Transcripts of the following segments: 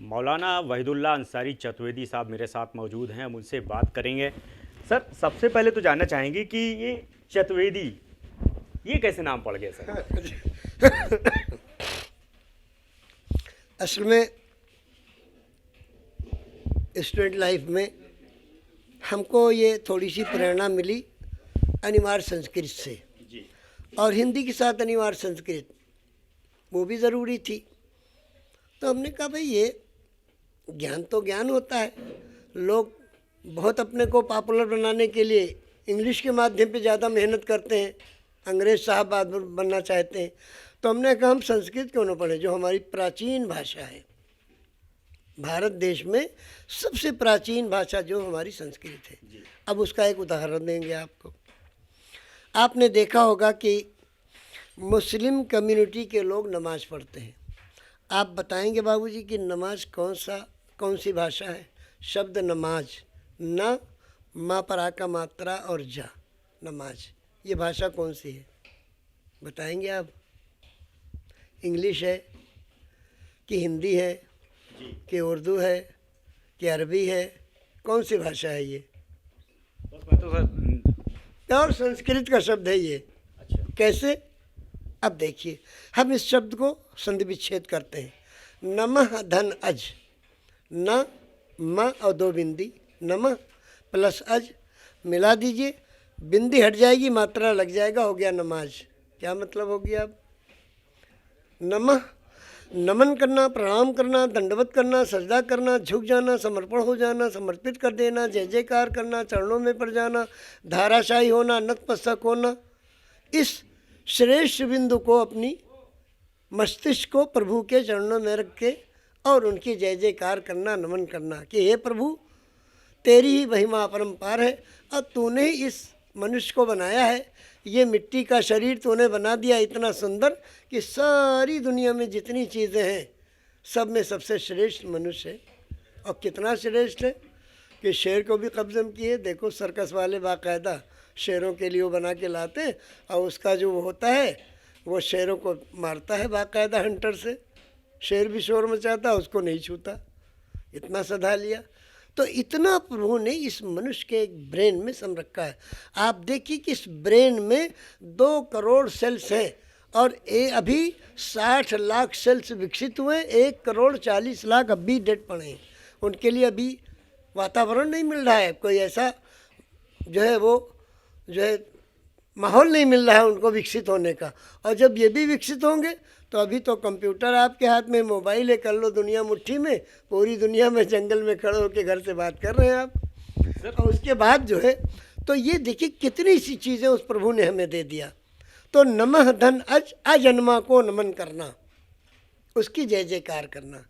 मौलाना वहीदुल्ला अंसारी चतुर्वेदी साहब मेरे साथ मौजूद हैं, हम उनसे बात करेंगे। सर, सबसे पहले तो जानना चाहेंगे कि ये चतुर्वेदी ये कैसे नाम पड़ गया सर? असल में स्टूडेंट लाइफ में हमको ये थोड़ी सी प्रेरणा मिली अनिवार्य संस्कृत से, जी और हिंदी के साथ अनिवार्य संस्कृत वो भी ज़रूरी थी। तो हमने कहा भाई ये ज्ञान तो ज्ञान होता है, लोग बहुत अपने को पॉपुलर बनाने के लिए इंग्लिश के माध्यम पे ज़्यादा मेहनत करते हैं, अंग्रेज़ साहब बनना चाहते हैं। तो हमने कहा हम संस्कृत क्यों न पढ़ें, जो हमारी प्राचीन भाषा है। भारत देश में सबसे प्राचीन भाषा जो हमारी संस्कृत है। अब उसका एक उदाहरण देंगे आपको। आपने देखा होगा कि मुस्लिम कम्युनिटी के लोग नमाज़ पढ़ते हैं। आप बताएंगे बाबूजी कि नमाज कौन सी भाषा है? शब्द नमाज, न मा पर आ का मात्रा और जा, नमाज, ये भाषा कौन सी है बताएंगे आप? इंग्लिश है कि हिंदी है कि उर्दू है कि अरबी है? कौन सी भाषा है ये? मैं तो सर और संस्कृत का शब्द है ये। अच्छा, कैसे? अब देखिए, हम इस शब्द को संधि विच्छेद करते हैं। नमः धन अज, न म और दो बिंदी, नमः प्लस अज मिला दीजिए, बिंदी हट जाएगी, मात्रा लग जाएगा, हो गया नमाज। क्या मतलब हो गया? अब नमः नमन करना, प्रणाम करना, दंडवत करना, सजदा करना, झुक जाना, समर्पण हो जाना, समर्पित कर देना, जय जयकार करना, चरणों में पड़ जाना, धाराशाही होना, नतमस्तक होना। इस श्रेष्ठ बिंदु को अपनी मस्तिष्क को प्रभु के चरणों में रख के और उनकी जय जयकार करना, नमन करना कि हे प्रभु, तेरी ही महिमा अपरंपार है और तूने ही इस मनुष्य को बनाया है। ये मिट्टी का शरीर तूने बना दिया इतना सुंदर कि सारी दुनिया में जितनी चीज़ें हैं सब में सबसे श्रेष्ठ मनुष्य है। और कितना श्रेष्ठ है कि शेर को भी कब्ज़े में किए। देखो सर्कस वाले बाकायदा शेरों के लिए वो बना के लाते हैं, और उसका जो होता है वो शेरों को मारता है बाकायदा हंटर से। शेर भी शोर मचाता, उसको नहीं छूता, इतना सधा लिया। तो इतना प्रभु ने इस मनुष्य के एक ब्रेन में सम रखा है। आप देखिए कि इस ब्रेन में 2 करोड़ सेल्स हैं, और अभी 60 लाख सेल्स विकसित हुए, 1 करोड़ 40 लाख अभी डेड पड़े हैं। उनके लिए अभी वातावरण नहीं मिल रहा है, कोई ऐसा जो है माहौल नहीं मिल रहा है उनको विकसित होने का। और जब ये भी विकसित होंगे तो अभी तो कंप्यूटर आपके हाथ में, मोबाइल है, कर लो दुनिया मुट्ठी में, पूरी दुनिया में जंगल में खड़े होकर घर से बात कर रहे हैं आप सर। और उसके बाद जो है तो ये देखिए कितनी सी चीज़ें उस प्रभु ने हमें दे दिया। तो नमः धन अज, अजन्मा को नमन करना, उसकी जय जयकार करना।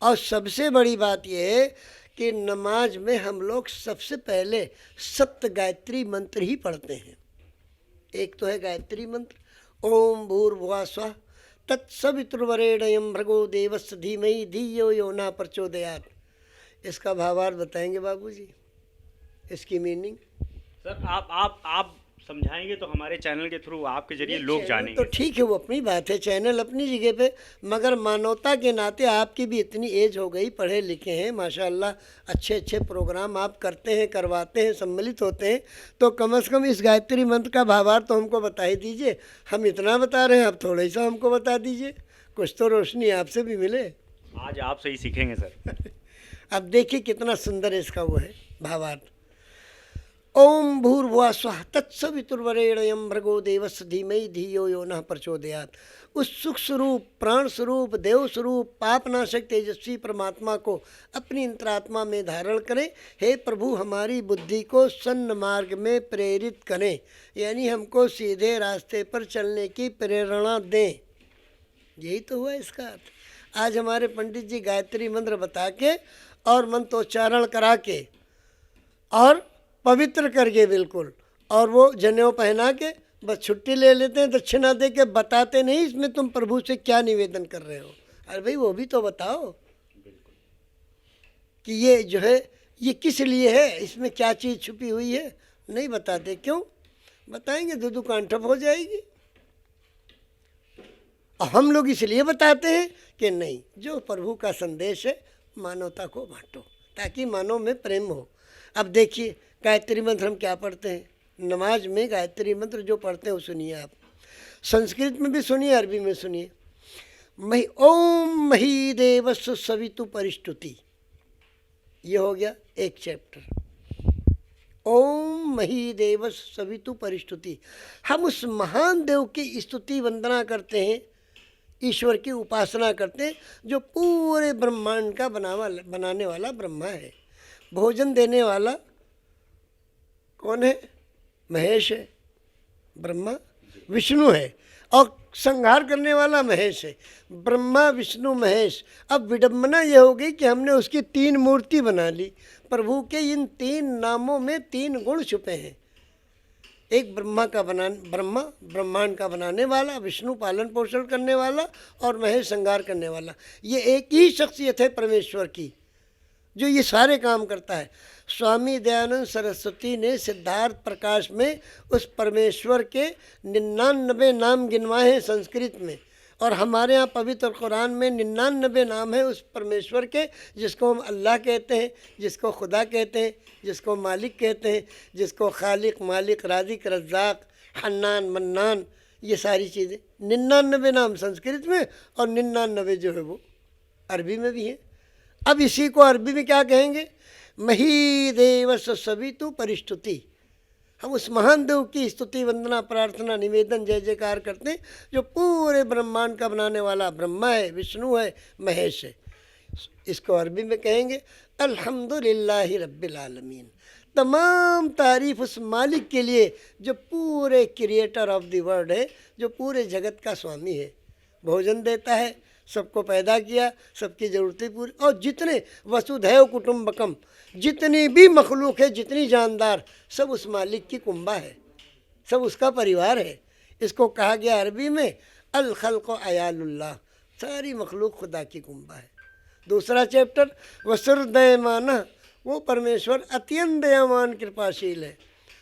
और सबसे बड़ी बात यह है कि नमाज में हम लोग सबसे पहले सप्त गायत्री मंत्र ही पढ़ते हैं। एक तो है गायत्री मंत्र, ओम भूर्भुवः स्वः तत्सवितुर्वरेण्यं भर्गो देवस्य धीमहि धियो यो न प्रचोदयात्। इसका भावार्थ बताएंगे बाबूजी, इसकी मीनिंग? सर आप समझाएंगे तो हमारे चैनल के थ्रू आपके जरिए लोग जानेंगे। तो ठीक है, वो अपनी बात है, चैनल अपनी जगह पे, मगर मानवता के नाते आपकी भी इतनी एज हो गई, पढ़े लिखे हैं माशाल्लाह, अच्छे अच्छे प्रोग्राम आप करते हैं, करवाते हैं, सम्मिलित होते हैं, तो कम से कम इस गायत्री मंत्र का भावार्थ तो हमको बता ही दीजिए। हम इतना बता रहे हैं, आप थोड़ा सा हमको बता दीजिए, कुछ तो रोशनी आपसे भी मिले। आज आपसे ही सीखेंगे सर। अब देखिए कितना सुंदर इसका वो है भावार्थ। ओम भूर्भुवः स्वः तत्सवितुर्वरेण्यं भर्गो देवस्य धीमहि धियो यो नः प्रचोदयात्। उस सुख स्वरूप, प्राण स्वरूप, देव स्वरूप, पापनाशक तेजस्वी परमात्मा को अपनी अंतरात्मा में धारण करें। हे प्रभु, हमारी बुद्धि को सन्न मार्ग में प्रेरित करें, यानी हमको सीधे रास्ते पर चलने की प्रेरणा दें। यही तो हुआ इसका अर्थ। आज हमारे पंडित जी गायत्री मंत्र बता के और मंत्रोच्चारण करा के और पवित्र करके बिल्कुल, और वो जनेऊ पहना के बस छुट्टी ले लेते हैं, दक्षिणा दे के, बताते नहीं इसमें तुम प्रभु से क्या निवेदन कर रहे हो। अरे भाई वो भी तो बताओ कि ये जो है ये किस लिए है, इसमें क्या चीज़ छुपी हुई है। नहीं बताते, क्यों बताएंगे? दूध कान ठप हो जाएगी। और हम लोग इसलिए बताते हैं कि नहीं, जो प्रभु का संदेश है मानवता को बांटो ताकि मानव में प्रेम हो। अब देखिए गायत्री मंत्र हम क्या पढ़ते हैं, नमाज में गायत्री मंत्र जो पढ़ते हैं वो सुनिए आप, संस्कृत में भी सुनिए, अरबी में सुनिए। मही ओम मही देवस्व सवितु परिष्टुति, ये हो गया एक चैप्टर। ओम मही देवस्व सवितु परिष्टुति, हम उस महान देव की स्तुति वंदना करते हैं, ईश्वर की उपासना करते हैं जो पूरे ब्रह्मांड का बनाने वाला ब्रह्मा है। भोजन देने वाला कौन है? महेश है, ब्रह्मा विष्णु है, और संहार करने वाला महेश है, ब्रह्मा विष्णु महेश। अब विडंबना यह हो गई कि हमने उसकी 3 मूर्ति बना ली। प्रभु के इन 3 नामों में 3 गुण छुपे हैं। एक ब्रह्मा ब्रह्मांड का बनाने वाला, विष्णु पालन पोषण करने वाला, और महेश संहार करने वाला। ये एक ही शख्सियत है परमेश्वर की जो ये सारे काम करता है। स्वामी दयानंद सरस्वती ने सिद्धार्थ प्रकाश में उस परमेश्वर के 99 नाम गिनवाए हैं संस्कृत में, और हमारे यहाँ पवित्र कुरान में 99 नाम है उस परमेश्वर के, जिसको हम अल्लाह कहते हैं, जिसको खुदा कहते हैं, जिसको मालिक कहते हैं, जिसको खालिक मालिक राज़िक रज़्ज़ाक हन्नान मन्नान, ये सारी चीज़ें 99 नाम संस्कृत में, और 99 जो है वो अरबी में भी हैं। अब इसी को अरबी में क्या कहेंगे? मही देवस्व सवितु परिष्टुति। हम उस महान देव की स्तुति वंदना प्रार्थना निवेदन जय जयकार करते हैं जो पूरे ब्रह्मांड का बनाने वाला ब्रह्मा है, विष्णु है, महेश है। इसको अरबी में कहेंगे अल्हम्दुलिल्लाहि रब्बिल आलमीन। तमाम तारीफ उस मालिक के लिए जो पूरे क्रिएटर ऑफ द वर्ल्ड है, जो पूरे जगत का स्वामी है, भोजन देता है, सबको पैदा किया, सबकी ज़रूरतें पूरी, और जितने वसुधैव कुटुंबकम, जितनी भी मखलूक है, जितनी जानदार, सब उस मालिक की कुंबा है, सब उसका परिवार है। इसको कहा गया अरबी में अल खल्क़ अयालुल्लाह, सारी मखलूक खुदा की कुंबा है। दूसरा चैप्टर वसुरदयमाना, वो परमेश्वर अत्यंत दयावान कृपाशील है,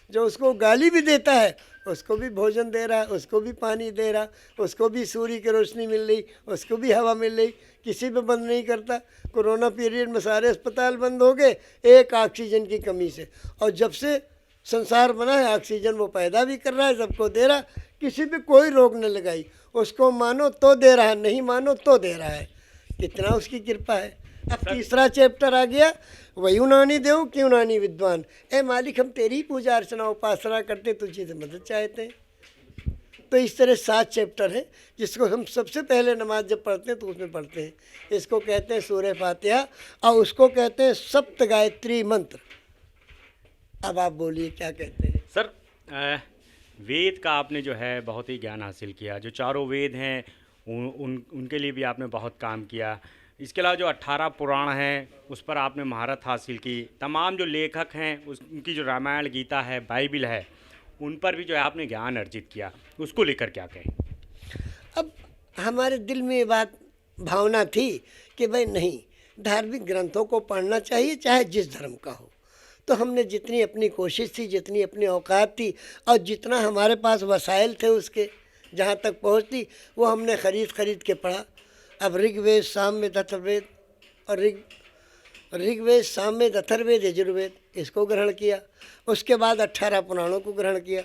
जो उसको गाली भी देता है उसको भी भोजन दे रहा है, उसको भी पानी दे रहा, उसको भी सूर्य की रोशनी मिल रही, उसको भी हवा मिल रही, किसी पे बंद नहीं करता। कोरोना पीरियड में सारे अस्पताल बंद हो गए एक ऑक्सीजन की कमी से, और जब से संसार बना है ऑक्सीजन वो पैदा भी कर रहा है, सबको दे रहा, किसी पे कोई रोक न लगाई। उसको मानो तो दे रहा है, नहीं मानो तो दे रहा है, कितना उसकी कृपा है। अब तीसरा चैप्टर आ गया वयुनानी देव क्यों विद्वान। ए मालिक, हम तेरी पूजा अर्चना उपासना करते, तुझे से मदद चाहते हैं। तो इस तरह 7 चैप्टर हैं जिसको हम सबसे पहले नमाज जब पढ़ते हैं तो उसमें पढ़ते हैं। इसको कहते हैं सूरह फातिहा, और उसको कहते हैं सप्त गायत्री मंत्र। अब आप बोलिए क्या कहते हैं? सर, वेद का आपने जो है बहुत ही ज्ञान हासिल किया, जो चारों वेद हैं उनके लिए भी आपने बहुत काम किया। इसके अलावा जो 18 पुराण हैं उस पर आपने महारत हासिल की। तमाम जो लेखक हैं उनकी जो रामायण गीता है, बाइबिल है, उन पर भी जो है आपने ज्ञान अर्जित किया, उसको लेकर क्या कहें? अब हमारे दिल में ये बात भावना थी कि भाई नहीं, धार्मिक ग्रंथों को पढ़ना चाहिए चाहे जिस धर्म का हो। तो हमने जितनी अपनी कोशिश थी, जितनी अपनी औकात थी, और जितना हमारे पास वसाइल थे उसके जहाँ तक पहुँचती, वो हमने खरीद के पढ़ा। अब ऋग्वेद सामवेद अथर्ववेद, और ऋग्वेद सामवेद अथर्ववेद यजुर्वेद, इसको ग्रहण किया। उसके बाद 18 पुराणों को ग्रहण किया।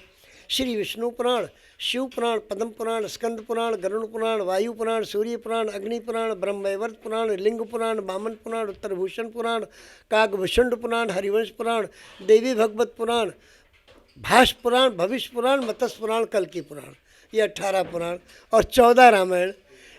श्री विष्णु पुराण, शिव पुराण, पद्म पुराण, स्कंद पुराण, गरुड़ पुराण, वायु पुराण, सूर्य पुराण, अग्नि पुराण, ब्रह्मवैवर्त पुराण, लिंग पुराण, वामन पुराण, उत्तरभूषण पुराण, काकभूषुंड पुराण, हरिवंश पुराण, देवी भगवत पुराण, भाष्य पुराण, भविष्य पुराण, मत्स्य पुराण, कल्कि पुराण, ये 18 पुराण, और 14 रामायण,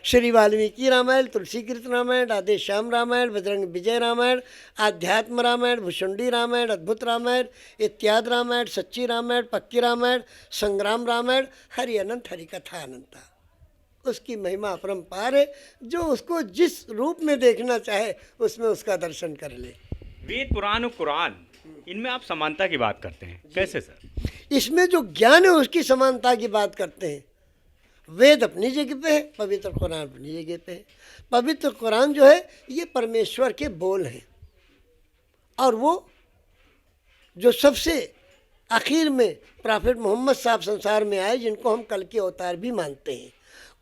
श्री वाल्मीकि रामायण, तुलसीकृत रामायण, राधे श्याम रामायण, बजरंग विजय रामायण, आध्यात्म रामायण, भुषुंडी रामायण, अद्भुत रामायण, इत्यादि रामायण, सच्ची रामायण, पक्की रामायण, संग्राम रामायण, हरि अनंत, हरि कथा अनंता। उसकी महिमा अपरंपार है, जो उसको जिस रूप में देखना चाहे उसमें उसका दर्शन कर ले। वेद पुराण और कुरान, इनमें आप समानता की बात करते हैं, कैसे सर? इसमें जो ज्ञान है उसकी समानता की बात करते हैं। वेद अपनी जगह पे है, पवित्र कुरान अपनी जगह पे है। पवित्र कुरान जो है ये परमेश्वर के बोल हैं, और वो जो सबसे आखिर में प्रॉफेट मोहम्मद साहब संसार में आए, जिनको हम कल के अवतार भी मानते हैं।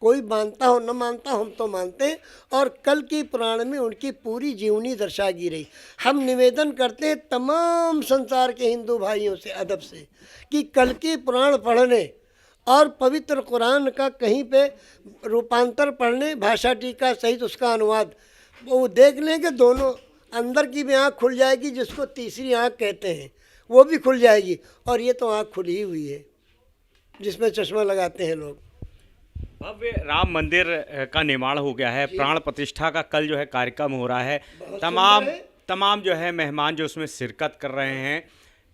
कोई मानता हो न मानता हो, हम तो मानते हैं। और कल की पुराण में उनकी पूरी जीवनी दर्शा गई रही। हम निवेदन करते हैं तमाम संसार के हिंदू भाइयों से अदब से कि कल की पुराण पढ़ने और पवित्र कुरान का कहीं पे रूपांतर पढ़ने, भाषा टीका सहित उसका अनुवाद वो देख लेंगे, दोनों अंदर की भी आँख खुल जाएगी, जिसको तीसरी आँख कहते हैं वो भी खुल जाएगी। और ये तो आँख खुली ही हुई है जिसमें चश्मा लगाते हैं लोग। भव्य राम मंदिर का निर्माण हो गया है, प्राण प्रतिष्ठा का कल जो है कार्यक्रम हो रहा है। तमाम जो है मेहमान जो उसमें शिरकत कर रहे हैं,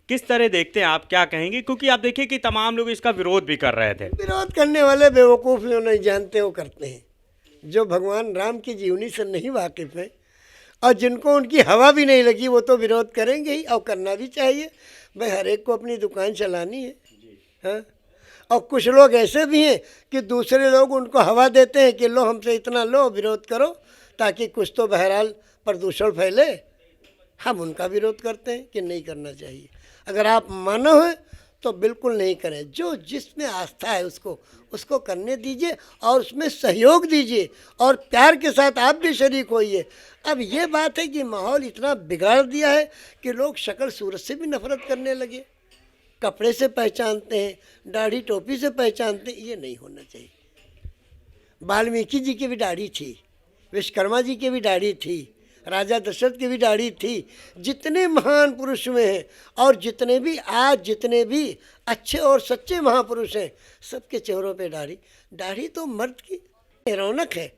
किस तरह देखते हैं आप, क्या कहेंगे? क्योंकि आप देखिए कि तमाम लोग इसका विरोध भी कर रहे थे। विरोध करने वाले बेवकूफ़ जो नहीं जानते वो करते हैं, जो भगवान राम की जीवनी से नहीं वाकिफ़ है और जिनको उनकी हवा भी नहीं लगी वो तो विरोध करेंगे ही, और करना भी चाहिए भाई। हर एक को अपनी दुकान चलानी है, हाँ। और कुछ लोग ऐसे भी हैं कि दूसरे लोग उनको हवा देते हैं कि लो हमसे इतना लो, विरोध करो, ताकि कुछ तो बहरहाल प्रदूषण फैले। हम उनका विरोध करते हैं कि नहीं करना चाहिए। अगर आप मानव हैं तो बिल्कुल नहीं करें, जो जिसमें आस्था है उसको करने दीजिए और उसमें सहयोग दीजिए और प्यार के साथ आप भी शरीक होइए। अब ये बात है कि माहौल इतना बिगाड़ दिया है कि लोग शक्ल सूरत से भी नफरत करने लगे, कपड़े से पहचानते हैं, दाढ़ी टोपी से पहचानते हैं। ये नहीं होना चाहिए। वाल्मीकि जी की भी दाढ़ी थी, विश्वकर्मा जी की भी दाढ़ी थी, राजा दशरथ की भी दाढ़ी थी। जितने महान पुरुष में हैं और जितने भी अच्छे और सच्चे महापुरुष हैं, सबके चेहरों पे दाढ़ी तो मर्द की रौनक है।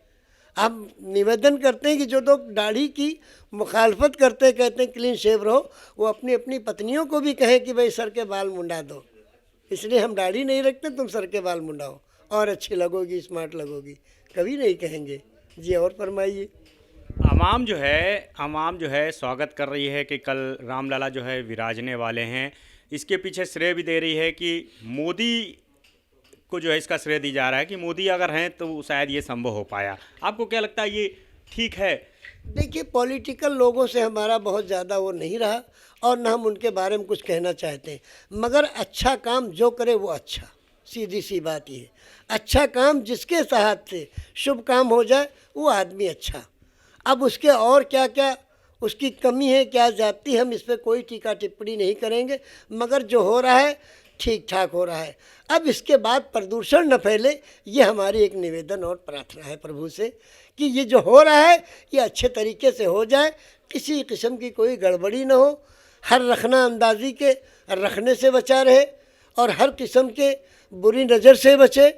हम निवेदन करते हैं कि जो लोग दाढ़ी की मुखालफत करते हैं, कहते हैं क्लीन शेव रहो, वो अपनी अपनी पत्नियों को भी कहें कि भाई सर के बाल मुंडा दो, इसलिए हम दाढ़ी नहीं रखते, तुम सर के बाल मुंडाओ और अच्छी लगोगी, स्मार्ट लगोगी। कभी नहीं कहेंगे जी। और फरमाइए। आवाम जो है स्वागत कर रही है कि कल रामलला जो है विराजने वाले हैं। इसके पीछे श्रेय भी दे रही है कि मोदी को जो है इसका श्रेय दी जा रहा है कि मोदी अगर हैं तो शायद ये संभव हो पाया। आपको क्या लगता है, ये ठीक है? देखिए, पॉलिटिकल लोगों से हमारा बहुत ज़्यादा वो नहीं रहा और न हम उनके बारे में कुछ कहना चाहते हैं, मगर अच्छा काम जो करे वो अच्छा, सीधी सी बात ये है। अच्छा काम जिसके साथ से शुभ काम हो जाए वो आदमी अच्छा। अब उसके और क्या क्या उसकी कमी है, क्या जाती, हम इस पर कोई टीका टिप्पणी नहीं करेंगे, मगर जो हो रहा है ठीक ठाक हो रहा है। अब इसके बाद प्रदूषण न फैले, ये हमारी एक निवेदन और प्रार्थना है प्रभु से कि ये जो हो रहा है ये अच्छे तरीके से हो जाए, किसी किस्म की कोई गड़बड़ी न हो, हर रखना अंदाजी के रखने से बचा रहे और हर किस्म के बुरी नज़र से बचे।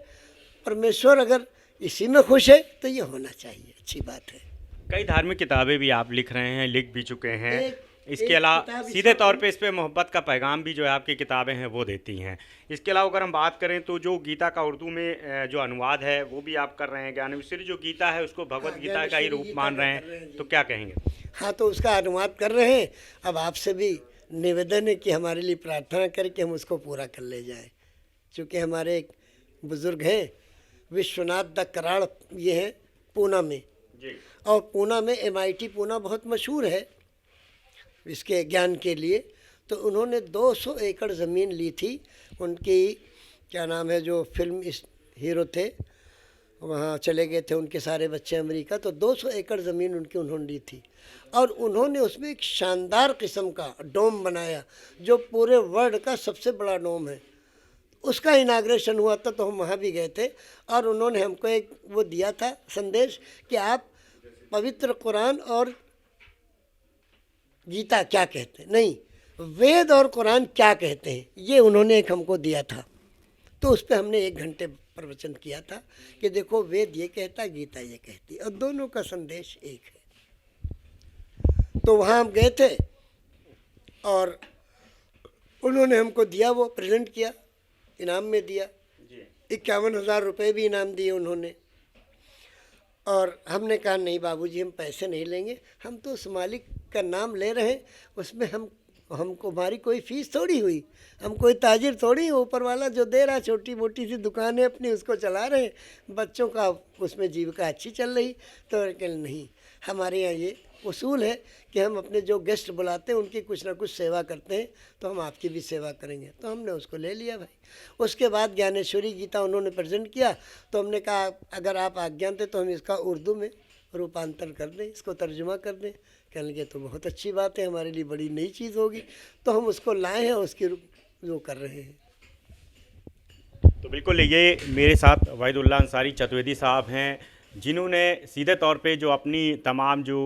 परमेश्वर अगर इसी में खुश है तो ये होना चाहिए, अच्छी बात है। कई धार्मिक किताबें भी आप लिख रहे हैं, लिख भी चुके हैं। इसके अलावा सीधे तौर पे इस पे मोहब्बत का पैगाम भी जो है आपकी किताबें हैं वो देती हैं। इसके अलावा अगर हम बात करें तो जो गीता का उर्दू में जो अनुवाद है वो भी आप कर रहे हैं। ज्ञानेश्वरी जो गीता है उसको भगवत गीता का ही रूप मान रहे हैं, तो क्या कहेंगे? हाँ, तो उसका अनुवाद कर रहे हैं। अब आपसे भी निवेदन है कि हमारे लिए प्रार्थना करके हम उसको पूरा कर ले जाएँ। चूँकि हमारे एक बुज़ुर्ग हैं विश्वनाथ द कराड़, ये हैं पूना में जी। और पूना में MIT पूना बहुत मशहूर है इसके ज्ञान के लिए। तो उन्होंने 200 एकड़ ज़मीन ली थी। उनकी क्या नाम है, जो फिल्म इस हीरो थे वहाँ चले गए थे उनके सारे बच्चे अमेरिका, तो 200 एकड़ ज़मीन उन्होंने ली थी और उन्होंने उसमें एक शानदार किस्म का डोम बनाया जो पूरे वर्ल्ड का सबसे बड़ा डोम है। उसका इनाग्रेशन हुआ था तो हम वहाँ भी गए थे और उन्होंने हमको एक वो दिया था संदेश कि आप पवित्र कुरान और गीता क्या कहते हैं, नहीं, वेद और कुरान क्या कहते हैं, ये उन्होंने एक हमको दिया था। तो उस पर हमने 1 घंटे प्रवचन किया था कि देखो वेद ये कहता, गीता ये कहती, और दोनों का संदेश एक है। तो वहाँ हम गए थे और उन्होंने हमको दिया, वो प्रेजेंट किया, इनाम में दिया। 51,000 रुपये भी इनाम दिए उन्होंने। और हमने कहा नहीं बाबूजी, हम पैसे नहीं लेंगे, हम तो उस मालिक का नाम ले रहे हैं, उसमें हमको हमारी कोई फीस थोड़ी हुई, हम कोई ताजिर थोड़ी, ऊपर वाला जो दे रहा, छोटी मोटी सी दुकान है अपनी उसको चला रहे हैं, बच्चों का उसमें जीविका अच्छी चल रही। तो नहीं, हमारे यहाँ ये उसूल है कि हम अपने जो गेस्ट बुलाते हैं उनकी कुछ ना कुछ सेवा करते हैं, तो हम आपकी भी सेवा करेंगे। तो हमने उसको ले लिया भाई। उसके बाद ज्ञानेश्वरी गीता उन्होंने प्रेजेंट किया, तो हमने कहा अगर आप आज्ञा दें तो हम इसका उर्दू में रूपांतर कर दें, इसको तर्जुमा कर दें। कहने लगे तो बहुत अच्छी बात है, हमारे लिए बड़ी नई चीज़ होगी। तो हम उसको लाए हैं, उसकी वो कर रहे हैं। तो बिल्कुल ये मेरे साथ वाहिदुल्लाह अंसारी चतुर्वेदी साहब हैं, जिन्होंने सीधे तौर पे जो अपनी तमाम जो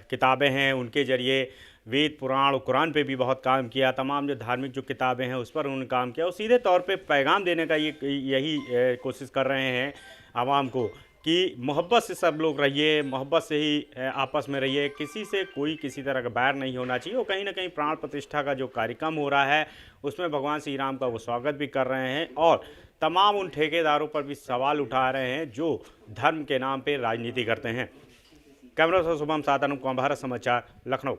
किताबें हैं उनके ज़रिए वेद पुराण और कुरान पे भी बहुत काम किया, तमाम जो धार्मिक जो किताबें हैं उस पर उन्होंने काम किया और सीधे तौर पे पैगाम देने का यही कोशिश कर रहे हैं आवाम को कि मोहब्बत से सब लोग रहिए, मोहब्बत से ही आपस में रहिए, किसी से कोई किसी तरह का बैर नहीं होना चाहिए। और कहीं ना कहीं प्राण प्रतिष्ठा का जो कार्यक्रम हो रहा है उसमें भगवान श्री राम का वो स्वागत भी कर रहे हैं और तमाम उन ठेकेदारों पर भी सवाल उठा रहे हैं जो धर्म के नाम पे राजनीति करते हैं। कैमरा से शुभम साधन, भारत समाचार, लखनऊ।